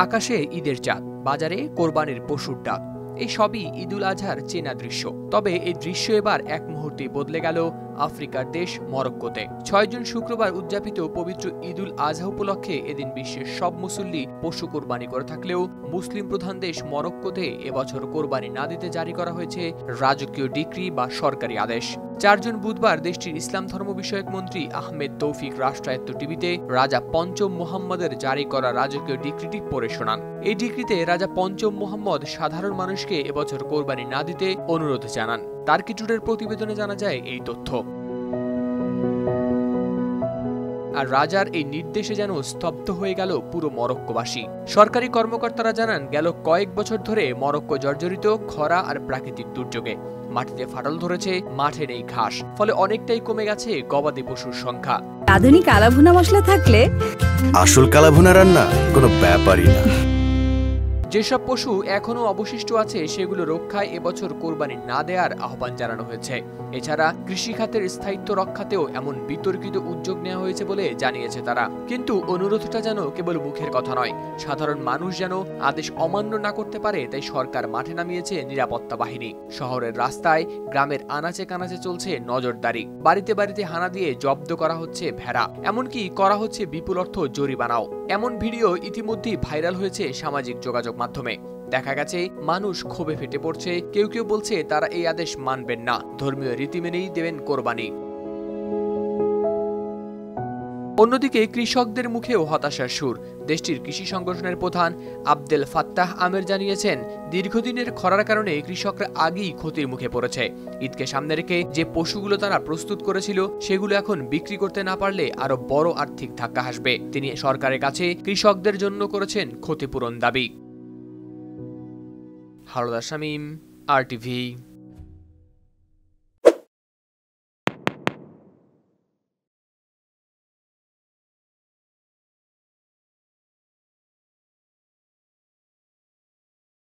আকাশে ঈদের চাঁদ, বাজারে কোরবানির পশুর ডাক, এই সবই ঈদুল আজহার চেনা দৃশ্য। তবে এই দৃশ্য এবার এক মুহূর্তে বদলে গেল আফ্রিকার দেশ মরক্কোতে। ৬ জুন শুক্রবার উদযাপিত পবিত্র ঈদুল আজহা উপলক্ষে এদিন বিশ্বের সব মুসল্লি পশু কোরবানি করে থাকলেও মুসলিম প্রধান দেশ মরক্কোতে এবছর কোরবানি না দিতে জারি করা হয়েছে রাজকীয় ডিক্রি বা সরকারি আদেশ। ৪ জুন বুধবার দেশটির ইসলাম ধর্ম বিষয়ক মন্ত্রী আহমেদ তৌফিক রাষ্ট্রায়ত্ত টিভিতে রাজা পঞ্চম মুহাম্মদের জারি করা রাজকীয় ডিক্রিটি পড়ে শোনান। এই ডিক্রিতে রাজা পঞ্চম মুহাম্মদ সাধারণ মানুষকে এবছর কোরবানি না দিতে অনুরোধ জানান। টার্কিটুডের প্রতিবেদনে জানা যায় এই তথ্য। আর রাজার এই নির্দেশে যেন স্তব্ধ হয়ে গেল পুরো মরক্কোবাসী। সরকারি কর্মকর্তারা জানান, গেল কয়েক বছর ধরে মরক্কো জর্জরিত খরা আর প্রাকৃতিক দুর্যোগে। মাটিতে ফাটল ধরেছে, মাঠে নেই ঘাস, ফলে অনেকটাই কমে গেছে গবাদি পশুর সংখ্যা। আধুনিক কালাভুনা মশলা থাকলে আসল কালাভুনা রান্না কোনো ব্যাপারই না। যেসব পশু এখনো অবশিষ্ট আছে সেগুলো রক্ষায় এবছর কোরবানি না দেওয়ার আহ্বান জানানো হয়েছে। এছাড়া কৃষি খাতের স্থায়িত্ব রক্ষাতেও এমন বিতর্কিত উদ্যোগ নেওয়া হয়েছে বলে জানিয়েছে তারা। কিন্তু অনুরোধটা যেন কেবল মুখের কথা নয়, সাধারণ মানুষ যেন আদেশ অমান্য না করতে পারে তাই সরকার মাঠে নামিয়েছে নিরাপত্তা বাহিনী। শহরের রাস্তায়, গ্রামের আনাচে কানাচে চলছে নজরদারি। বাড়িতে বাড়িতে হানা দিয়ে জব্দ করা হচ্ছে ভেড়া, এমনকি করা হচ্ছে বিপুল অর্থ জরিমানাও। এমন ভিডিও ইতিমধ্যেই ভাইরাল হয়েছে সামাজিক যোগাযোগ মাধ্যমে। দেখা গেছে মানুষ ক্ষোভে ফেটে পড়ছে, কেউ কেউ বলছে তারা এই আদেশ মানবেন না, ধর্মীয় রীতি মেনেই দেবেন কোরবানি। অন্যদিকে কৃষকদের মুখেও হতাশার সুর। দেশটির কৃষি সংগঠনের প্রধান আবদেল ফাত্তাহ আমের জানিয়েছেন, দীর্ঘদিনের খরার কারণে কৃষকরা আগেই ক্ষতির মুখে পড়েছে। ঈদকে সামনে রেখে যে পশুগুলো তারা প্রস্তুত করেছিল সেগুলো এখন বিক্রি করতে না পারলে আরো বড় আর্থিক ধাক্কা আসবে। তিনি সরকারের কাছে কৃষকদের জন্য করেছেন ক্ষতিপূরণ দাবি। হারুদা শামীম, RTV।